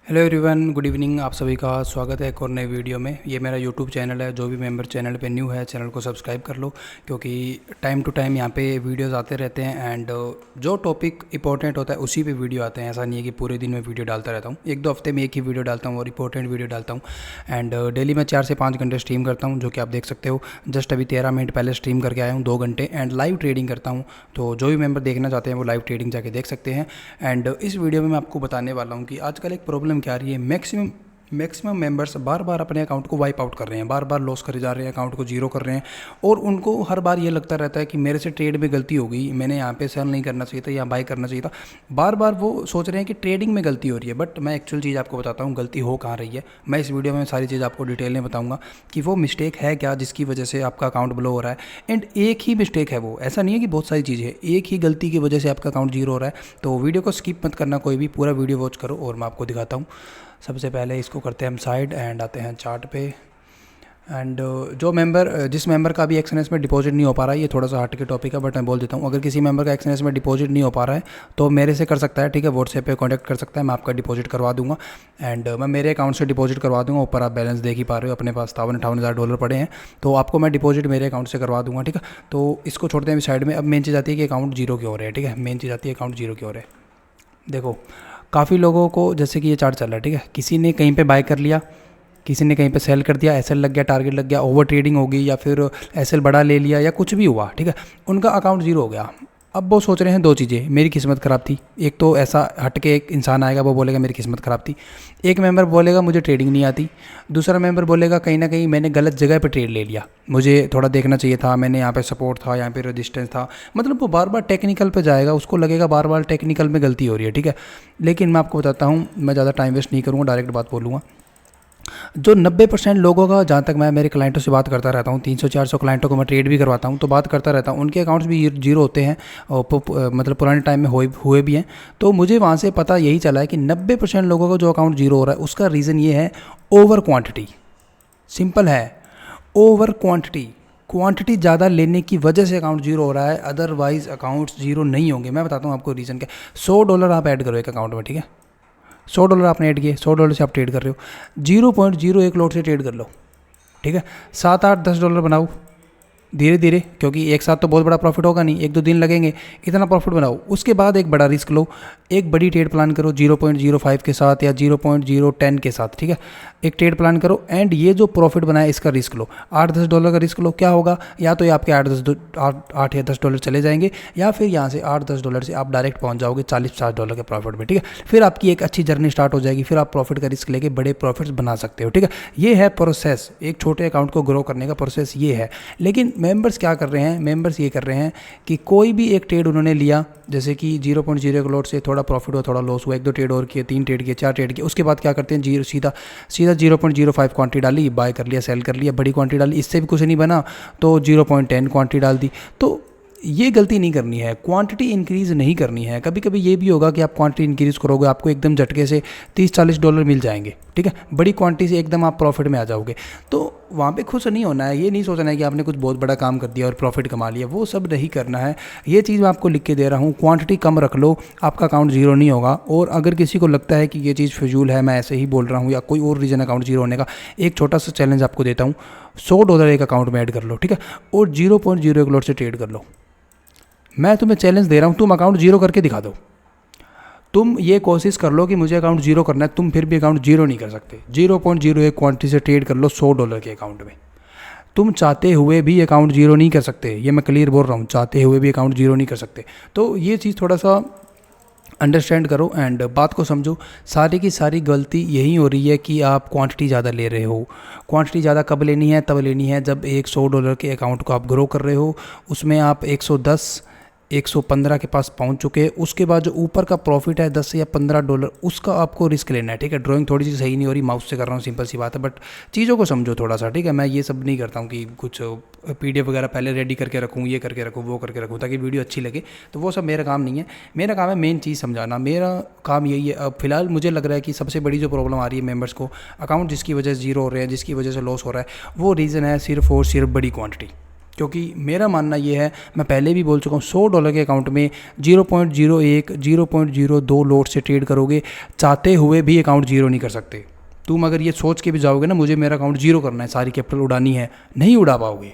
Hello everyone, good evening. आप सभी का स्वागत है एक और नए वीडियो में। ये मेरा यूट्यूब चैनल है। जो भी मेंबर चैनल पे न्यू है, चैनल को सब्सक्राइब कर लो, क्योंकि टाइम टू टाइम यहाँ पे वीडियोस आते रहते हैं। एंड जो टॉपिक इंपॉर्टेंट होता है उसी पे वीडियो आते हैं। ऐसा नहीं है कि पूरे दिन में वीडियो डालता रहता हूँ। एक दो हफ्ते में एक ही वीडियो डालता हूँ और इंपॉर्टेंट वीडियो डालता हूँ। एंड डेली मैं 4 से 5 घंटे स्ट्रीम करता हूँ, जो कि आप देख सकते हो। जस्ट अभी 13 मिनट पहले स्ट्रीम करके आया हूँ 2 घंटे। एंड लाइव ट्रेडिंग करता हूँ, तो जो भी मेंबर देखना चाहते हैं वो लाइव ट्रेडिंग जाके देख सकते हैं। एंड इस वीडियो में मैं आपको बताने वाला हूँ कि आजकल एक प्रॉब्लम क्या आ रही है। मैक्सिमम मेंबर्स बार बार अपने अकाउंट को वाइप आउट कर रहे हैं, बार बार लॉस करे जा रहे हैं, अकाउंट को जीरो कर रहे हैं। और उनको हर बार ये लगता रहता है कि मेरे से ट्रेड में गलती हो गई, मैंने यहाँ पे सेल नहीं करना चाहिए था या बाय करना चाहिए था। बार बार वो सोच रहे हैं कि ट्रेडिंग में गलती हो रही है। बट मैं एक्चुअल चीज़ आपको बताता हूँ गलती हो कहाँ रही है। मैं इस वीडियो में सारी चीज़ आपको डिटेल में बताऊँगा कि वो मिस्टेक है क्या जिसकी वजह से आपका अकाउंट ब्लो हो रहा है। एंड एक ही मिस्टेक है वो, ऐसा नहीं है कि बहुत सारी चीज़ें हैं। एक ही गलती की वजह से आपका अकाउंट जीरो हो रहा है। तो वीडियो को स्किप मत करना, कोई भी पूरा वीडियो वॉच करो और मैं आपको दिखाता हूँ। सबसे पहले इसको करते हैं हम साइड एंड आते हैं चार्ट पे। एंड जिस मेंबर का भी एक्सएनएस में डिपॉजिट नहीं हो पा रहा है, ये थोड़ा सा हट के टॉपिक है बट मैं बोल देता हूँ। अगर किसी मेंबर का एक्सएनएस में डिपॉजिट नहीं हो पा रहा है तो मेरे से कर सकता है, ठीक है। व्हाट्सएप पे कांटेक्ट कर सकता है, मैं आपका डिपॉजिट करवा दूंगा। एंड मैं मेरे अकाउंट से डिपॉजिट करवा दूंगा। ऊपर आप बैलेंस देख ही पा रहे हो, अपने पास $58,000 पड़े हैं, तो आपको मैं डिपॉजिट मेरे अकाउंट से करवा दूंगा, ठीक है। तो इसको छोड़ते हैं साइड में। अब मेन चीज़ आती है कि अकाउंट जीरो क्यों हो रहा है, ठीक है। मेन चीज़ आती है अकाउंट जीरो क्यों हो रहा है। देखो, काफ़ी लोगों को, जैसे कि ये चार्ट चल रहा है, ठीक है, किसी ने कहीं पे बाय कर लिया, किसी ने कहीं पे सेल कर दिया, एसएल लग गया, टारगेट लग गया, ओवर ट्रेडिंग हो गई या फिर एसएल बड़ा ले लिया या कुछ भी हुआ, ठीक है, उनका अकाउंट जीरो हो गया। अब वो सोच रहे हैं दो चीज़ें, मेरी किस्मत ख़राब थी। एक तो ऐसा हट के एक इंसान आएगा, वो बोलेगा मेरी किस्मत ख़राब थी। एक मेंबर बोलेगा मुझे ट्रेडिंग नहीं आती। दूसरा मेंबर बोलेगा कहीं ना कहीं मैंने गलत जगह पे ट्रेड ले लिया, मुझे थोड़ा देखना चाहिए था, मैंने यहाँ पे सपोर्ट था, यहाँ पे रेजिस्टेंस था। मतलब वो बार बार टेक्निकल पे जाएगा, उसको लगेगा बार बार टेक्निकल में गलती हो रही है, ठीक है। लेकिन मैं आपको बताता हूँ, मैं ज़्यादा टाइम वेस्ट नहीं करूँगा, डायरेक्ट बात बोलूँगा। जो 90% लोगों का, जहाँ तक मैं मेरे क्लाइंटों से बात करता रहता हूँ, 300-400 क्लाइंटों को मैं ट्रेड भी करवाता हूँ, तो बात करता रहता हूँ, उनके अकाउंट्स भी जीरो होते हैं और मतलब पुराने टाइम में हुए भी हैं। तो मुझे वहाँ से पता यही चला है कि 90% लोगों का जो अकाउंट जीरो हो रहा है उसका रीज़न ये है ओवर क्वान्टिटी। सिंपल है, ओवर क्वांटिटी ज़्यादा लेने की वजह से अकाउंट जीरो हो रहा है, अदरवाइज अकाउंट्स जीरो नहीं होंगे। मैं बताता हूँ आपको रीज़न क्या। $100 आप ऐड करो एक अकाउंट में, ठीक है। $100 आपने ऐड किए, $100 से आप ट्रेड कर रहे हो, 0.01 लॉट से ट्रेड कर लो, ठीक है। 7-8-10 डॉलर बनाओ धीरे धीरे, क्योंकि एक साथ तो बहुत बड़ा प्रॉफिट होगा नहीं, 1-2 दिन लगेंगे। इतना प्रॉफिट बनाओ, उसके बाद एक बड़ा रिस्क लो, एक बड़ी ट्रेड प्लान करो 0.05 के साथ या 0.010 के साथ, ठीक है। एक ट्रेड प्लान करो एंड ये जो प्रॉफिट बनाए इसका रिस्क लो, $8-10 का रिस्क लो। क्या होगा, या तो ये आपके 8 या 10 डॉलर चले जाएंगे, या फिर यहाँ से $8-10 से आप डायरेक्ट पहुँच जाओगे $40-50 के प्रॉफिट में, ठीक है। फिर आपकी एक अच्छी जर्नी स्टार्ट हो जाएगी, फिर आप प्रॉफिट का रिस्क लेके बड़े प्रॉफिट्स बना सकते हो, ठीक है। ये है प्रोसेस, एक छोटे अकाउंट को ग्रो करने का प्रोसेस ये है। लेकिन मेंबर्स क्या कर रहे हैं, मेंबर्स ये कर रहे हैं कि कोई भी एक ट्रेड उन्होंने लिया, जैसे कि 0.01 लॉट से थोड़ा प्रॉफिट हुआ, थोड़ा लॉस हुआ, 1-2 ट्रेड और किए, 3 ट्रेड किए, 4 ट्रेड किए, उसके बाद क्या करते हैं, सीधा 0.05 क्वांटिटी डाली, बाय कर लिया, सेल कर लिया, बड़ी क्वांटिटी डाली, इससे भी कुछ नहीं बना तो 0.10 क्वांटिटी डाल दी। तो ये गलती नहीं करनी है, क्वांटिटी इंक्रीज़ नहीं करनी है। कभी कभी ये भी होगा कि आप क्वांटिटी इंक्रीज़ करोगे, आपको एकदम झटके से $30-40 मिल जाएंगे, ठीक है। बड़ी क्वांटिटी से एकदम आप प्रॉफिट में आ जाओगे, तो वहाँ पे खुश नहीं होना है। ये नहीं सोचना है कि आपने कुछ बहुत बड़ा काम कर दिया और प्रॉफिट कमा लिया, वो सब नहीं करना है। ये चीज़ मैं आपको लिख के दे रहा हूँ, क्वांटिटी कम रख लो, आपका अकाउंट जीरो नहीं होगा। और अगर किसी को लगता है कि ये चीज़ फिजूल है, मैं ऐसे ही बोल रहा हूँ या कोई और रीज़न अकाउंट जीरो होने का, एक छोटा सा चैलेंज आपको देता हूँ। $100 एक अकाउंट में ऐड कर लो, ठीक है, और 0.01 लॉट से ट्रेड कर लो। मैं तुम्हें चैलेंज दे रहा हूँ, तुम अकाउंट जीरो करके दिखा दो। तुम ये कोशिश कर लो कि मुझे अकाउंट जीरो करना है, तुम फिर भी अकाउंट जीरो नहीं कर सकते। 0.01 क्वांटिटी से ट्रेड कर लो $100 के अकाउंट में, तुम चाहते हुए भी अकाउंट जीरो नहीं कर सकते। ये मैं क्लियर बोल रहा हूँ, चाहते हुए भी अकाउंट जीरो नहीं कर सकते। तो ये चीज़ थोड़ा सा अंडरस्टैंड करो एंड बात को समझो। सारी की सारी गलती यही हो रही है कि आप क्वांटिटी ज़्यादा ले रहे हो। क्वांटिटी ज़्यादा कब लेनी है, तब लेनी है जब एक $100 के अकाउंट को आप ग्रो कर रहे हो, उसमें आप 110-115 के पास पहुंच चुके हैं। उसके बाद जो ऊपर का प्रॉफिट है $10 या $15, उसका आपको रिस्क लेना है, ठीक है। ड्राइंग थोड़ी सी सही नहीं हो रही, माउस से कर रहा हूँ, सिंपल सी बात है, बट चीज़ों को समझो थोड़ा सा, ठीक है। मैं ये सब नहीं करता हूँ कि कुछ PDF वगैरह पहले रेडी करके रखूँ, ये करके रखूँ, वो करके रखूँ ताकि वीडियो अच्छी लगे, तो वो सब मेरा काम नहीं है। मेरा काम है मेन चीज़ समझाना, मेरा काम यही है। अब फिलहाल मुझे लग रहा है कि सबसे बड़ी जो प्रॉब्लम आ रही है मेंबर्स को, अकाउंट जिसकी वजह से जीरो हो रहे हैं, जिसकी वजह से लॉस हो रहा है, वो रीज़न है सिर्फ और सिर्फ बड़ी क्वांटिटी। क्योंकि मेरा मानना ये है, मैं पहले भी बोल चुका हूँ, $100 के अकाउंट में 0.01 0.02 लॉट से ट्रेड करोगे, चाहते हुए भी अकाउंट जीरो नहीं कर सकते। तुम अगर ये सोच के भी जाओगे ना मुझे मेरा अकाउंट जीरो करना है, सारी कैपिटल उड़ानी है, नहीं उड़ा पाओगे।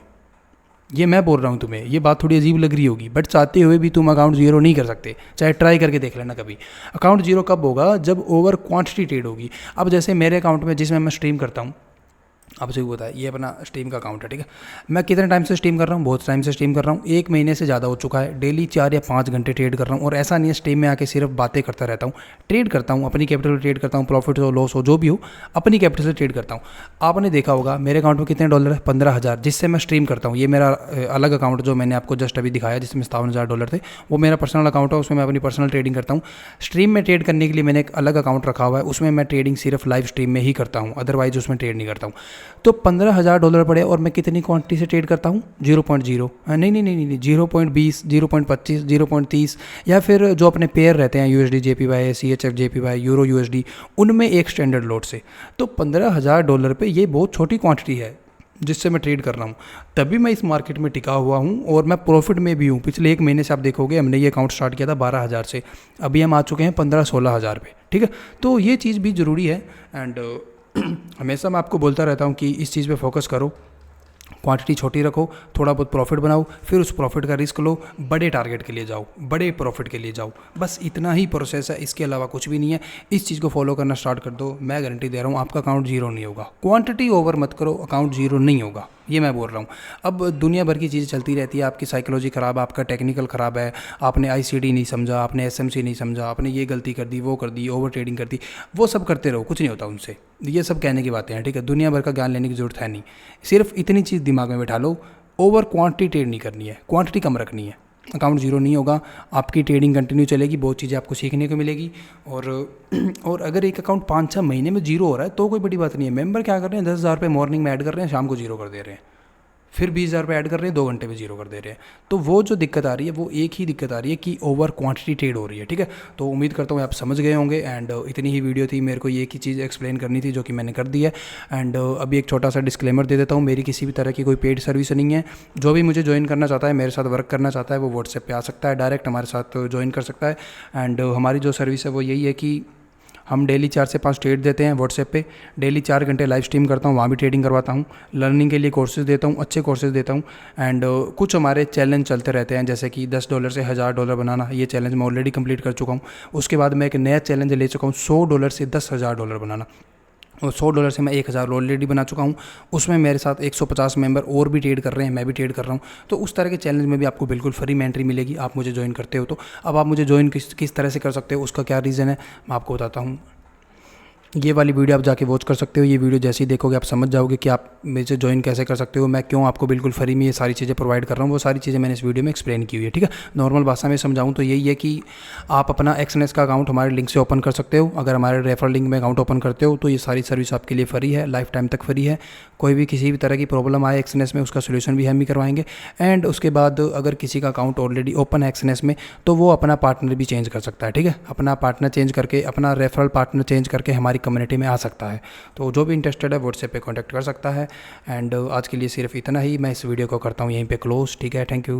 ये मैं बोल रहा हूँ तुम्हें, ये बात थोड़ी अजीब लग रही होगी, बट चाहते हुए भी तुम अकाउंट जीरो नहीं कर सकते, चाहे ट्राई करके देख लेना कभी। अकाउंट जीरो कब होगा? जब ओवर क्वांटिटी ट्रेड होगी। अब जैसे मेरे अकाउंट में जिसमें मैं स्ट्रीम करता हूँ, आपसे भी बताया, ये अपना स्ट्रीम का अकाउंट है, ठीक है। मैं कितने टाइम से स्ट्रीम कर रहा हूँ? बहुत टाइम से स्ट्रीम कर रहा हूँ, 1 महीने से ज़्यादा हो चुका है। डेली 4 या 5 घंटे ट्रेड कर रहा हूँ, और ऐसा नहीं है स्ट्रीम में आके सिर्फ बातें करता रहता हूँ, ट्रेड करता हूँ, अपनी कैपिटल ट्रेड करता हूँ, प्रॉफिट हो लॉस हो जो भी हो अपनी कैपिटल से ट्रेड करता हूँ। आपने देखा होगा मेरे अकाउंट में कितने डॉलर है? 15,000, जिससे मैं स्ट्रीम करता हूँ। ये मेरा अलग अकाउंट जो मैंने आपको जस्ट अभी दिखाया जिसमें $57,000 थे, वो मेरा पर्सनल अकाउंट है, उसमें मैं अपनी पर्सनल ट्रेडिंग करता हूँ। स्ट्रीम में ट्रेड करने के लिए मैंने एक अलग अकाउंट रखा हुआ है, उसमें मैं ट्रेडिंग सिर्फ लाइव स्ट्रीम में ही करता हूँ, अदरवाइज उसमें ट्रेड नहीं करता हूँ। तो $15,000 पड़े और मैं कितनी क्वांटिटी से ट्रेड करता हूँ? 0.0, नहीं नहीं नहीं नहीं 0.20, 0.25, 0.30, या फिर जो अपने पेयर रहते हैं USD JPY, CHF JPY, euro USD, उनमें एक स्टैंडर्ड लॉट से। तो $15,000 पे ये बहुत छोटी क्वांटिटी है जिससे मैं ट्रेड कर रहा हूँ, तभी मैं इस मार्केट में टिका हुआ हूँ और मैं प्रॉफिट में भी हूँ। पिछले 1 महीने से आप देखोगे हमने ये अकाउंट स्टार्ट किया था 12,000 से, अभी हम आ चुके हैं 15-16,000 पे, ठीक है। तो ये चीज़ भी ज़रूरी है, एंड हमेशा मैं आपको बोलता रहता हूँ कि इस चीज़ पे फोकस करो, क्वांटिटी छोटी रखो, थोड़ा बहुत प्रॉफिट बनाओ, फिर उस प्रॉफिट का रिस्क लो, बड़े टारगेट के लिए जाओ, बड़े प्रॉफिट के लिए जाओ। बस इतना ही प्रोसेस है, इसके अलावा कुछ भी नहीं है। इस चीज़ को फॉलो करना स्टार्ट कर दो, मैं गारंटी दे रहा हूँ आपका अकाउंट जीरो नहीं होगा। क्वांटिटी ओवर मत करो, अकाउंट जीरो नहीं होगा, ये मैं बोल रहा हूँ। अब दुनिया भर की चीज़ें चलती रहती है, आपकी साइकोलॉजी ख़राब है, आपका टेक्निकल ख़राब है, आपने ICD नहीं समझा, आपने SMC नहीं समझा, आपने ये गलती कर दी, वो कर दी, ओवर ट्रेडिंग कर दी, वो सब करते रहो, कुछ नहीं होता उनसे। ये सब कहने की बातें हैं, ठीक है। दुनिया भर का ज्ञान लेने की ज़रूरत है नहीं, सिर्फ इतनी चीज़ दिमाग में बैठा लो, ओवर क्वांटिटी ट्रेड नहीं करनी है, क्वांटिटी कम रखनी है। अकाउंट जीरो नहीं होगा, आपकी ट्रेडिंग कंटिन्यू चलेगी, बहुत चीज़ें आपको सीखने को मिलेगी। और अगर एक अकाउंट 5-6 महीने में जीरो हो रहा है तो कोई बड़ी बात नहीं है। मेंबर क्या कर रहे हैं, 10,000 रुपये मॉर्निंग में ऐड कर रहे हैं, शाम को जीरो कर दे रहे हैं, फिर 20,000 रुपये ऐड कर रहे हैं, 2 घंटे में जीरो कर दे रहे हैं। तो वो जो दिक्कत आ रही है वो एक ही दिक्कत आ रही है कि ओवर क्वांटिटी ट्रेड हो रही है, ठीक है। तो उम्मीद करता हूँ आप समझ गए होंगे, एंड इतनी ही वीडियो थी, मेरे को ये एक ही चीज़ एक्सप्लेन करनी थी जो कि मैंने कर दी है। एंड अभी एक छोटा सा डिस्क्लेमर दे देता हूँ, मेरी किसी भी तरह की कोई पेड सर्विस नहीं है। जो भी मुझे ज्वाइन करना चाहता है, मेरे साथ वर्क करना चाहता है, वो व्हाट्सएप पे आ सकता है, डायरेक्ट हमारे साथ ज्वाइन कर सकता है। एंड हमारी जो सर्विस है वो यही है कि हम डेली 4 से 5 ट्रेड देते हैं व्हाट्सएप पे, डेली 4 घंटे लाइव स्ट्रीम करता हूँ, वहाँ भी ट्रेडिंग करवाता हूँ, लर्निंग के लिए कोर्सेज देता हूँ, अच्छे कोर्सेज देता हूँ। एंड कुछ हमारे चैलेंज चलते रहते हैं, जैसे कि $10 से $1,000 बनाना, ये चैलेंज मैं ऑलरेडी कंप्लीट कर चुका हूँ। उसके बाद मैं एक नया चैलेंज ले चुका हूँ, $100 से $10,000 बनाना, और $100 से मैं 1,000 ऑलरेडी बना चुका हूँ। उसमें मेरे साथ 150 मेंबर और भी ट्रेड कर रहे हैं, मैं भी ट्रेड कर रहा हूँ। तो उस तरह के चैलेंज में भी आपको बिल्कुल फ्री में एंट्री मिलेगी, आप मुझे ज्वाइन करते हो तो। अब आप मुझे ज्वाइन किस तरह से कर सकते हो, उसका क्या रीज़न है मैं आपको बताता हूँ। ये वाली वीडियो आप जाके वॉच कर सकते हो। ये वीडियो जैसे ही देखोगे आप समझ जाओगे कि आप मेरे से ज्वाइन कैसे कर सकते हो, मैं क्यों आपको बिल्कुल फ्री में ये सारी चीज़ें प्रोवाइड कर रहा हूँ। वो सारी चीज़ें मैंने इस वीडियो में एक्सप्लेन की हुई है, ठीक है। नॉर्मल भाषा में समझाऊँ तो यही है कि आप अपना एक्सएनएस का अकाउंट हमारे लिंक से ओपन कर सकते हो। अगर हमारे रेफरल लिंक में अकाउंट ओपन करते हो तो ये सारी सर्विस आपके लिए फ्री है, लाइफ टाइम तक फ्री है। कोई भी किसी भी तरह की प्रॉब्लम आए एक्सएनएस में, उसका सोल्यूशन भी हम ही करवाएंगे। एंड उसके बाद अगर किसी का अकाउंट ऑलरेडी ओपन है एक्सएनएस में तो वो अपना पार्टनर भी चेंज कर सकता है, ठीक है। अपना पार्टनर चेंज करके, अपना रेफरल पार्टनर चेंज करके हमारी कम्युनिटी में आ सकता है। तो जो भी इंटरेस्टेड है व्हाट्सएप पे कांटेक्ट कर सकता है। एंड आज के लिए सिर्फ इतना ही, मैं इस वीडियो को करता हूँ यहीं पे क्लोज, ठीक है। Thank you.